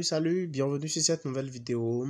Salut, bienvenue sur cette nouvelle vidéo.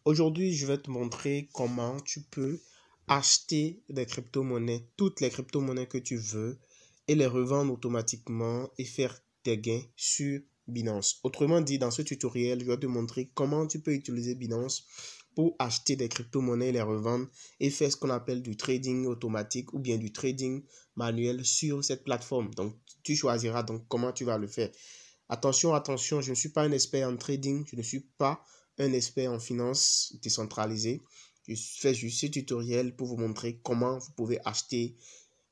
Aujourd'hui, je vais te montrer comment tu peux acheter des crypto-monnaies, toutes les crypto-monnaies que tu veux et les revendre automatiquement et faire des gains sur Binance. Autrement dit, dans ce tutoriel, je vais te montrer comment tu peux utiliser Binance pour acheter des crypto-monnaies, les revendre et faire ce qu'on appelle du trading automatique ou bien du trading manuel sur cette plateforme. Donc, tu choisiras donc comment tu vas le faire. Attention, je ne suis pas un expert en trading, je ne suis pas un expert en finance décentralisée. Je fais juste ce tutoriel pour vous montrer comment vous pouvez acheter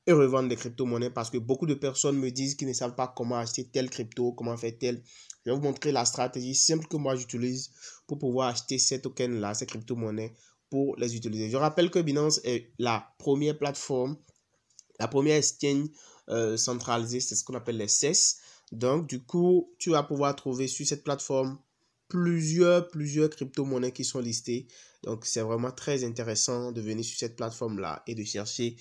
et revendre des crypto-monnaies parce que beaucoup de personnes me disent qu'ils ne savent pas comment acheter telle crypto, comment faire tel. Je vais vous montrer la stratégie simple que moi j'utilise pour pouvoir acheter ces tokens-là, ces crypto-monnaies pour les utiliser. Je rappelle que Binance est la première plateforme, la première exchange centralisée, c'est ce qu'on appelle les CES. Donc, du coup, tu vas pouvoir trouver sur cette plateforme plusieurs crypto-monnaies qui sont listées. Donc, c'est vraiment très intéressant de venir sur cette plateforme-là et de chercher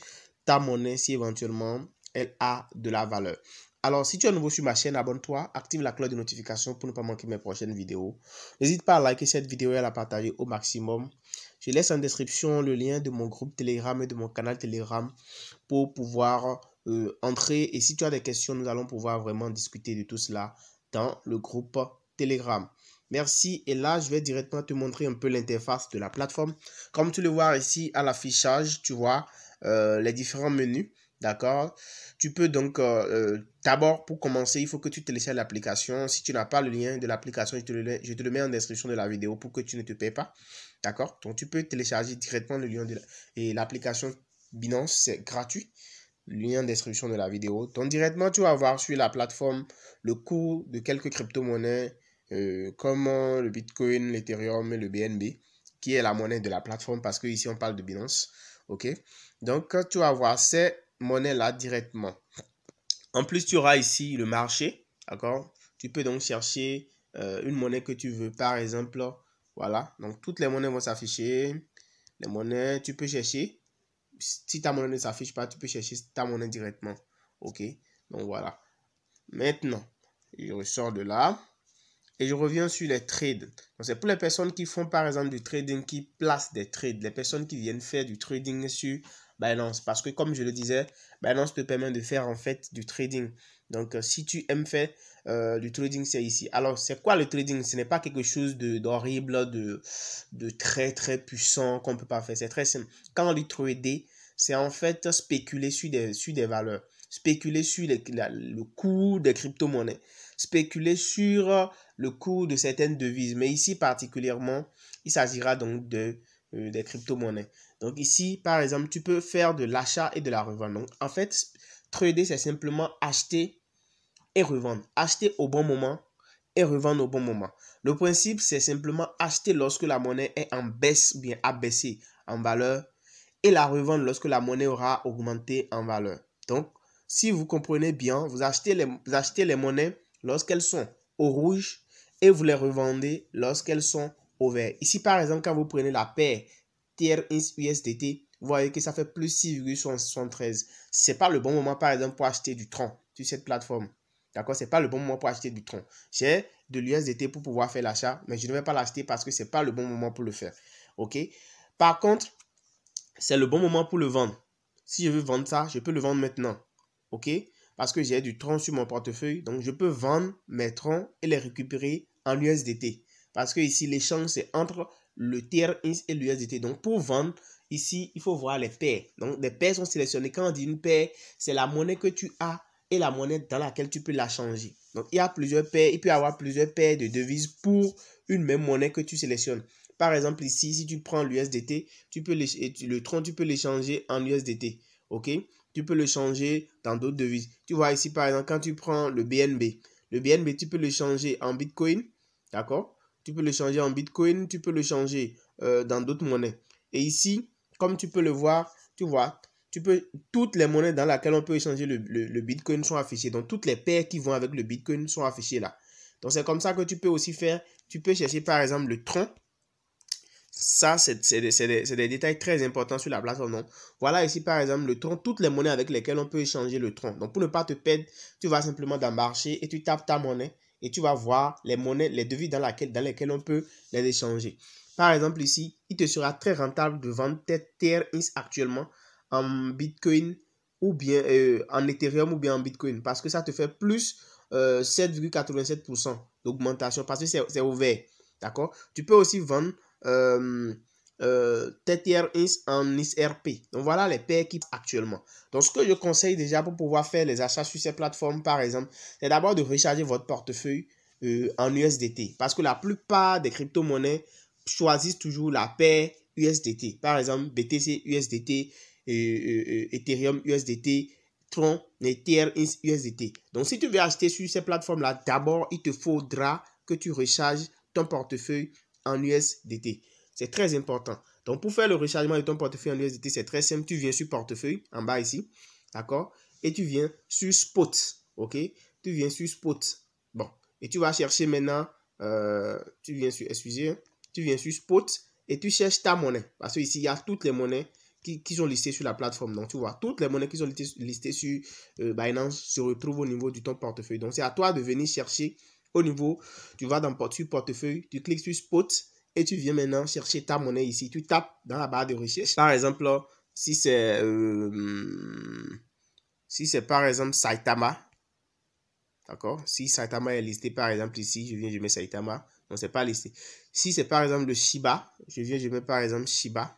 ta monnaie si éventuellement elle a de la valeur. Alors, si tu es nouveau sur ma chaîne, abonne-toi, active la cloche de notification pour ne pas manquer mes prochaines vidéos. N'hésite pas à liker cette vidéo et à la partager au maximum. Je laisse en description le lien de mon groupe Telegram et de mon canal Telegram pour pouvoir entrer. Et si tu as des questions, nous allons pouvoir vraiment discuter de tout cela dans le groupe Telegram. Merci. Et là, je vais directement te montrer un peu l'interface de la plateforme. Comme tu le vois ici à l'affichage, tu vois les différents menus. D'accord? Tu peux donc, d'abord, pour commencer, il faut que tu télécharges l'application. Si tu n'as pas le lien de l'application, je te le mets en description de la vidéo pour que tu ne te payes pas. D'accord? Donc, tu peux télécharger directement le lien et l'application Binance, c'est gratuit. Lien en description de la vidéo. Donc, directement, tu vas voir sur la plateforme le cours de quelques crypto-monnaies comme le Bitcoin, l'Ethereum et le BNB, qui est la monnaie de la plateforme parce que ici on parle de Binance. Ok? Donc, tu vas voir ces monnaies-là directement. En plus, tu auras ici le marché. D'accord? Tu peux donc chercher une monnaie que tu veux. Par exemple, voilà. Donc, toutes les monnaies vont s'afficher. Les monnaies, tu peux chercher. Si ta monnaie ne s'affiche pas, tu peux chercher ta monnaie directement. Ok? Donc, voilà. Maintenant, je ressors de là. Et je reviens sur les trades. Donc, c'est pour les personnes qui font par exemple du trading, qui placent des trades. Les personnes qui viennent faire du trading sur Binance. Parce que comme je le disais, Binance te permet de faire en fait du trading. Donc, si tu aimes faire du trading, c'est ici. Alors, c'est quoi le trading? Ce n'est pas quelque chose d'horrible, de très puissant qu'on ne peut pas faire. C'est très simple. Quand on dit trader, c'est en fait spéculer sur des valeurs. Spéculer sur le cours des crypto-monnaies. Spéculer sur le cours de certaines devises. Mais ici, particulièrement, il s'agira donc des crypto-monnaies. Donc ici, par exemple, tu peux faire de l'achat et de la revente. Donc, en fait, trader, c'est simplement acheter et revendre. Acheter au bon moment et revendre au bon moment. Le principe, c'est simplement acheter lorsque la monnaie est en baisse ou bien abaissée en valeur et la revendre lorsque la monnaie aura augmenté en valeur. Donc, si vous comprenez bien, vous achetez les monnaies lorsqu'elles sont au rouge et vous les revendez lorsqu'elles sont au vert. Ici, par exemple, quand vous prenez la paire TRX USDT, vous voyez que ça fait plus 6,73. Ce n'est pas le bon moment, par exemple, pour acheter du Tron sur cette plateforme. D'accord? Ce n'est pas le bon moment pour acheter du Tron. J'ai de l'USDT pour pouvoir faire l'achat, mais je ne vais pas l'acheter parce que ce n'est pas le bon moment pour le faire. OK? Par contre, c'est le bon moment pour le vendre. Si je veux vendre ça, je peux le vendre maintenant. OK? Parce que j'ai du Tron sur mon portefeuille. Donc, je peux vendre mes Tron et les récupérer en USDT. Parce que ici, l'échange, c'est entre le TRX et l'USDT. Donc, pour vendre, ici, il faut voir les paires. Donc, les paires sont sélectionnées. Quand on dit une paire, c'est la monnaie que tu as et la monnaie dans laquelle tu peux la changer. Donc, il y a plusieurs paires. Il peut y avoir plusieurs paires de devises pour une même monnaie que tu sélectionnes. Par exemple, ici, si tu prends l'USDT, le Tron, tu peux l'échanger en USDT. OK? Tu peux le changer dans d'autres devises. Tu vois ici, par exemple, quand tu prends le BNB, tu peux le changer en Bitcoin. D'accord? Tu peux le changer en Bitcoin, tu peux le changer dans d'autres monnaies. Et ici, comme tu peux le voir, tu vois, toutes les monnaies dans lesquelles on peut échanger le Bitcoin sont affichées. Donc, toutes les paires qui vont avec le Bitcoin sont affichées là. Donc, c'est comme ça que tu peux aussi faire. Tu peux chercher, par exemple, le Tron. Ça, c'est des détails très importants sur la plateforme. Donc, voilà ici, par exemple, le Tron, toutes les monnaies avec lesquelles on peut échanger le Tron. Donc, pour ne pas te perdre, tu vas simplement dans marché et tu tapes ta monnaie et tu vas voir les monnaies, les devises dans lesquelles on peut les échanger. Par exemple, ici, il te sera très rentable de vendre tes TRX actuellement en Bitcoin ou bien en Ethereum ou bien en Bitcoin parce que ça te fait plus 7,87% d'augmentation parce que c'est ouvert. D'accord? Tu peux aussi vendre TTRX en XRP. Donc voilà les paires qui actuellement. Donc ce que je conseille déjà pour pouvoir faire les achats sur ces plateformes, par exemple, c'est d'abord de recharger votre portefeuille en USDT. Parce que la plupart des crypto-monnaies choisissent toujours la paire USDT. Par exemple, BTC USDT, Ethereum USDT, Tron et TRX USDT. Donc si tu veux acheter sur ces plateformes-là, d'abord, il te faudra que tu recharges ton portefeuille en USDT. C'est très important. Donc, pour faire le rechargement de ton portefeuille en USDT, c'est très simple. Tu viens sur portefeuille, en bas ici, d'accord? Et tu viens sur Spot, ok? Tu viens sur Spot. Bon, et tu vas chercher maintenant, tu viens sur Spot et tu cherches ta monnaie. Parce qu'ici, il y a toutes les monnaies qui sont listées sur la plateforme. Donc, tu vois, toutes les monnaies qui sont listées sur Binance se retrouvent au niveau de ton portefeuille. Donc, c'est à toi de venir chercher au niveau, tu vas dans portefeuille, tu cliques sur Spot et tu viens maintenant chercher ta monnaie ici. Tu tapes dans la barre de recherche. Par exemple, si c'est par exemple Saitama, d'accord? Si Saitama est listé par exemple ici, je viens, je mets Saitama. Non, c'est pas listé. Si c'est par exemple le Shiba, je viens, je mets par exemple Shiba.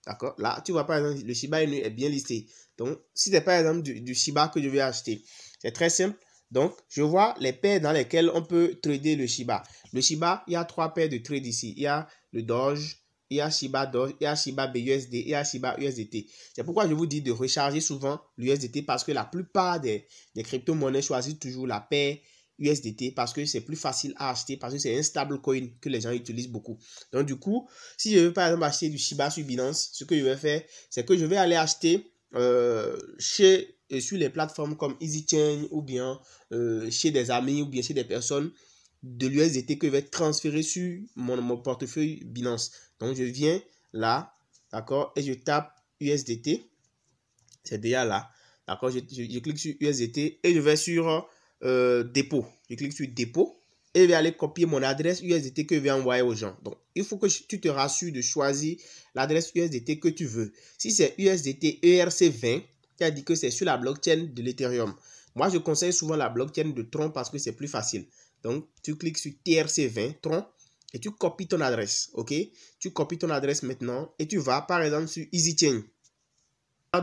D'accord? Là, tu vois par exemple, le Shiba Inu est bien listé. Donc, si c'est par exemple du Shiba que je vais acheter, c'est très simple. Donc, je vois les paires dans lesquelles on peut trader le Shiba. Le Shiba, il y a 3 paires de trades ici. Il y a le Doge, il y a Shiba Doge, il y a Shiba BUSD, il y a Shiba USDT. C'est pourquoi je vous dis de recharger souvent l'USDT parce que la plupart des crypto-monnaies choisissent toujours la paire USDT parce que c'est plus facile à acheter parce que c'est un stable coin que les gens utilisent beaucoup. Donc, du coup, si je veux par exemple acheter du Shiba sur Binance, ce que je vais faire, c'est que je vais aller acheter sur les plateformes comme EasyChain ou bien chez des amis ou bien chez des personnes de l'USDT que je vais transférer sur mon portefeuille Binance. Donc, je viens là, d'accord, et je tape USDT. C'est déjà là. D'accord, je clique sur USDT et je vais sur dépôt. Je clique sur dépôt et je vais aller copier mon adresse USDT que je vais envoyer aux gens. Donc, il faut que tu te rassures de choisir l'adresse USDT que tu veux. Si c'est USDT ERC20, qui a dit que c'est sur la blockchain de l'Ethereum. Moi, je conseille souvent la blockchain de Tron parce que c'est plus facile. Donc, tu cliques sur TRC20, Tron, et tu copies ton adresse, ok? Tu copies ton adresse maintenant et tu vas, par exemple, sur EasyChain.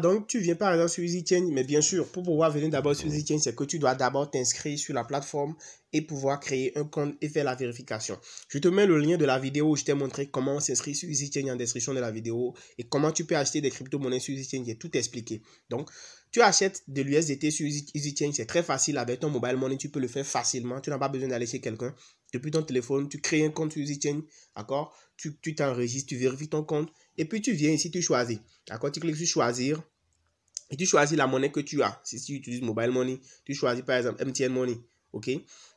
Donc, tu viens par exemple sur EasyChain, mais bien sûr, pour pouvoir venir d'abord sur EasyChain, c'est que tu dois d'abord t'inscrire sur la plateforme et pouvoir créer un compte et faire la vérification. Je te mets le lien de la vidéo où je t'ai montré comment s'inscrire sur EasyChain en description de la vidéo et comment tu peux acheter des crypto-monnaies sur EasyChain. J'ai tout expliqué. Donc, tu achètes de l'USDT sur EasyChain, c'est très facile. Avec ton mobile money, tu peux le faire facilement. Tu n'as pas besoin d'aller chez quelqu'un. Depuis ton téléphone, tu crées un compte sur EasyChain, d'accord? Tu t'enregistres, tu vérifies ton compte et puis tu viens ici, tu choisis. D'accord? Tu cliques sur choisir et tu choisis la monnaie que tu as. Si tu utilises mobile money, tu choisis par exemple MTN Money, ok?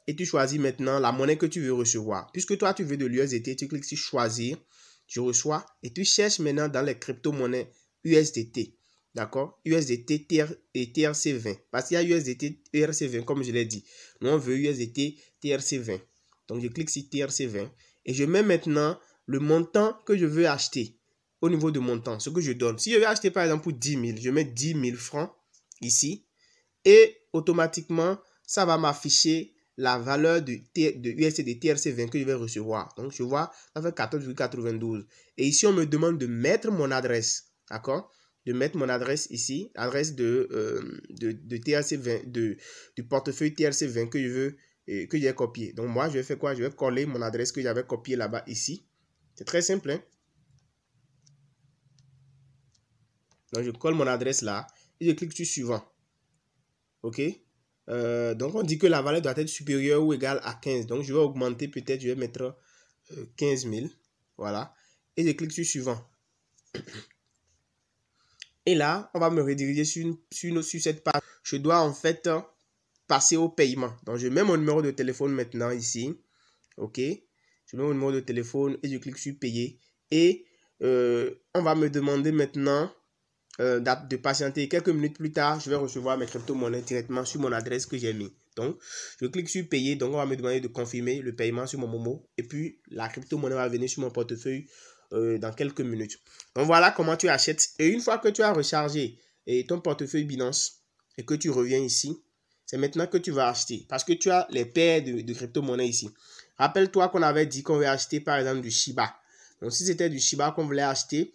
Et tu choisis maintenant la monnaie que tu veux recevoir. Puisque toi, tu veux de l'USDT, tu cliques sur choisir, tu reçois et tu cherches maintenant dans les crypto-monnaies USDT. D'accord? USDT et TRC20. Parce qu'il y a USDT TRC20, comme je l'ai dit. Nous, on veut USDT TRC20. Donc, je clique sur TRC20 et je mets maintenant le montant que je veux acheter au niveau de montant, ce que je donne. Si je vais acheter par exemple pour 10 000, je mets 10 000 francs ici et automatiquement, ça va m'afficher la valeur de USDT TRC20 que je vais recevoir. Donc, je vois, ça fait 14,92. Et ici, on me demande de mettre mon adresse. D'accord? De mettre mon adresse ici, adresse de TRC20, du portefeuille TRC20 que je veux, que j'ai copié. Donc, moi, je vais faire quoi? Je vais coller mon adresse que j'avais copiée là-bas ici. C'est très simple, hein? Donc, je colle mon adresse là et je clique sur suivant. OK? Donc, on dit que la valeur doit être supérieure ou égale à 15. Donc, je vais augmenter peut-être, je vais mettre 15 000. Voilà. Et je clique sur suivant. Et là, on va me rediriger sur cette page. Je dois en fait passer au paiement. Donc, je mets mon numéro de téléphone maintenant ici. OK? Je mets mon numéro de téléphone et je clique sur payer. Et on va me demander maintenant de patienter. Quelques minutes plus tard, je vais recevoir mes crypto-monnaies directement sur mon adresse que j'ai mis. Donc, Donc, je clique sur payer. Donc, on va me demander de confirmer le paiement sur mon Momo. Et puis, la crypto-monnaie va venir sur mon portefeuille dans quelques minutes. Donc, voilà comment tu achètes. Et une fois que tu as rechargé ton portefeuille Binance et que tu reviens ici, c'est maintenant que tu vas acheter. Parce que tu as les paires de crypto-monnaie ici. Rappelle-toi qu'on avait dit qu'on veut acheter par exemple du Shiba. Donc, si c'était du Shiba qu'on voulait acheter,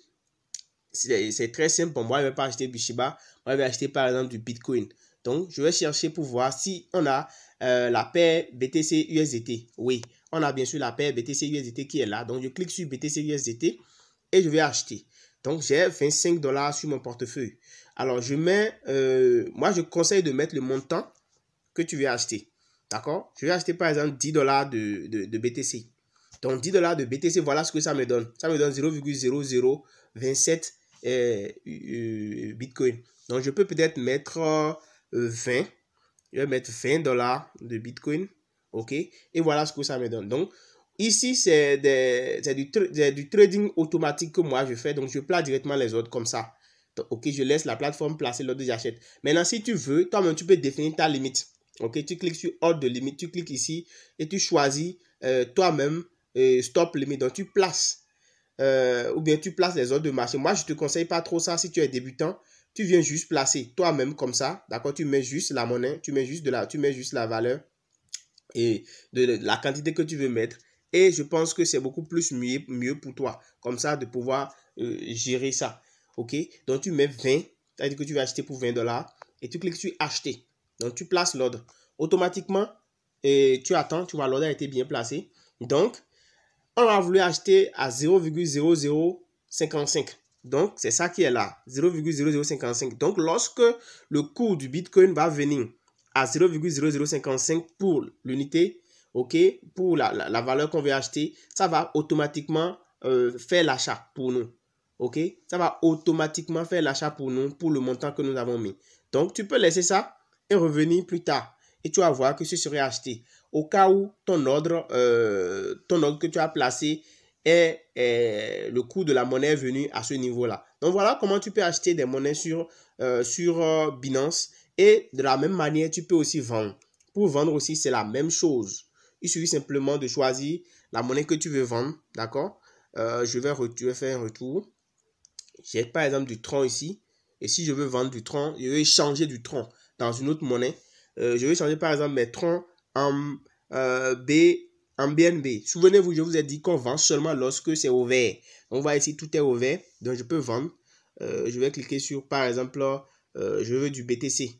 c'est très simple. Pour moi, je ne vais pas acheter du Shiba. Moi, je vais acheter par exemple du Bitcoin. Donc, je vais chercher pour voir si on a la paire BTC USDT. Oui, on a bien sûr la paire BTC USDT qui est là. Donc, je clique sur BTC USDT et je vais acheter. Donc, j'ai 25 $ sur mon portefeuille. Alors, je mets, moi, je conseille de mettre le montant que tu veux acheter. D'accord? Je vais acheter par exemple 10 $ de BTC. Donc, 10 $ de BTC, voilà ce que ça me donne. Ça me donne 0,0027 Bitcoin. Donc, je peux peut-être mettre 20. Je vais mettre 20 $ de Bitcoin. OK? Et voilà ce que ça me donne. Donc, ici, c'est du trading automatique que moi, je fais. Donc, je place directement les ordres comme ça. Donc, OK, je laisse la plateforme placer l'ordre que j'achète. Maintenant, si tu veux, toi-même, tu peux définir ta limite. OK, tu cliques sur ordre de limite. Tu cliques ici et tu choisis toi-même stop limit. Donc, tu places ou bien tu places les ordres de marché. Moi, je ne te conseille pas trop ça si tu es débutant. Tu viens juste placer toi-même comme ça. D'accord? Tu mets juste la monnaie, tu mets juste la valeur et de la quantité que tu veux mettre. Et je pense que c'est beaucoup plus mieux pour toi. Comme ça, de pouvoir gérer ça. OK? Donc, tu mets 20. C'est-à-dire que tu vas acheter pour 20 $ et tu cliques sur acheter. Donc, tu places l'ordre. Automatiquement, et tu attends, tu vois, l'ordre a été bien placé. Donc, on a voulu acheter à 0,0055. Donc, c'est ça qui est là, 0,0055. Donc, lorsque le cours du Bitcoin va venir à 0,0055 pour l'unité, OK, pour la valeur qu'on veut acheter, ça va automatiquement faire l'achat pour nous. OK, ça va automatiquement faire l'achat pour nous, pour le montant que nous avons mis. Donc, tu peux laisser ça et revenir plus tard. Et tu vas voir que ce serait acheté. Au cas où ton ordre que tu as placé est le coût de la monnaie est venu à ce niveau-là. Donc, voilà comment tu peux acheter des monnaies sur Binance. Et de la même manière, tu peux aussi vendre. Pour vendre aussi, c'est la même chose. Il suffit simplement de choisir la monnaie que tu veux vendre. D'accord? Je vais faire un retour. J'ai par exemple du Tron ici. Et si je veux vendre du Tron, je vais échanger du Tron dans une autre monnaie. Je vais changer par exemple mes Tron en BNB. Souvenez-vous, je vous ai dit qu'on vend seulement lorsque c'est ouvert. On voit ici, tout est ouvert. Donc, je peux vendre. Je vais cliquer sur, par exemple, je veux du BTC.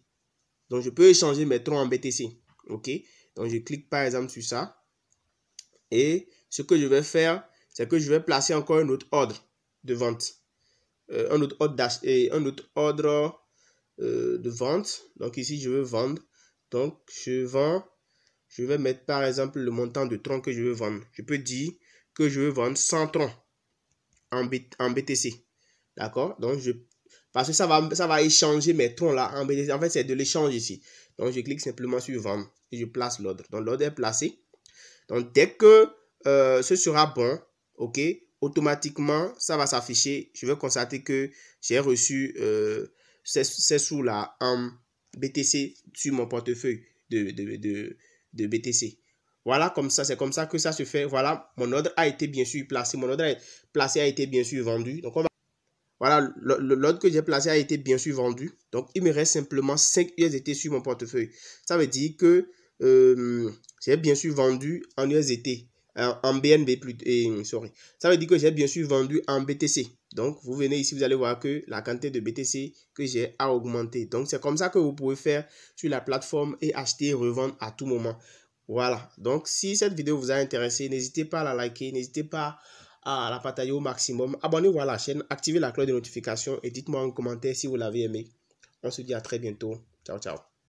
Donc, je peux échanger mes Tron en BTC. OK? Donc, je clique par exemple sur ça. Et ce que je vais faire, c'est que je vais placer encore un autre ordre de vente. Un autre ordre de vente. Donc, ici, je veux vendre. Donc, je vais mettre par exemple le montant de troncs que je veux vendre. Je peux dire que je veux vendre 100 troncs en BTC. D'accord? Donc, parce que ça va échanger mes troncs là en BTC. En fait, c'est de l'échange ici. Donc, je clique simplement sur vendre et je place l'ordre. Donc, l'ordre est placé. Donc, dès que ce sera bon, OK, automatiquement, ça va s'afficher. Je vais constater que j'ai reçu ces sous-là en BTC sur mon portefeuille de BTC. Voilà, comme ça, c'est comme ça que ça se fait. Voilà, mon ordre a été bien sûr placé. Mon ordre placé a été bien sûr vendu. Donc, voilà, l'ordre que j'ai placé a été bien sûr vendu. Donc, il me reste simplement 5 USDT sur mon portefeuille. Ça veut dire que j'ai bien sûr vendu en USDT. En BNB sorry. Ça veut dire que j'ai bien sûr vendu en BTC. Donc, vous venez ici, vous allez voir que la quantité de BTC que j'ai a augmenté. Donc, c'est comme ça que vous pouvez faire sur la plateforme et acheter et revendre à tout moment. Voilà. Donc, si cette vidéo vous a intéressé, n'hésitez pas à la liker, n'hésitez pas à la partager au maximum. Abonnez-vous à la chaîne, activez la cloche de notification et dites-moi en commentaire si vous l'avez aimé. On se dit à très bientôt. Ciao, ciao.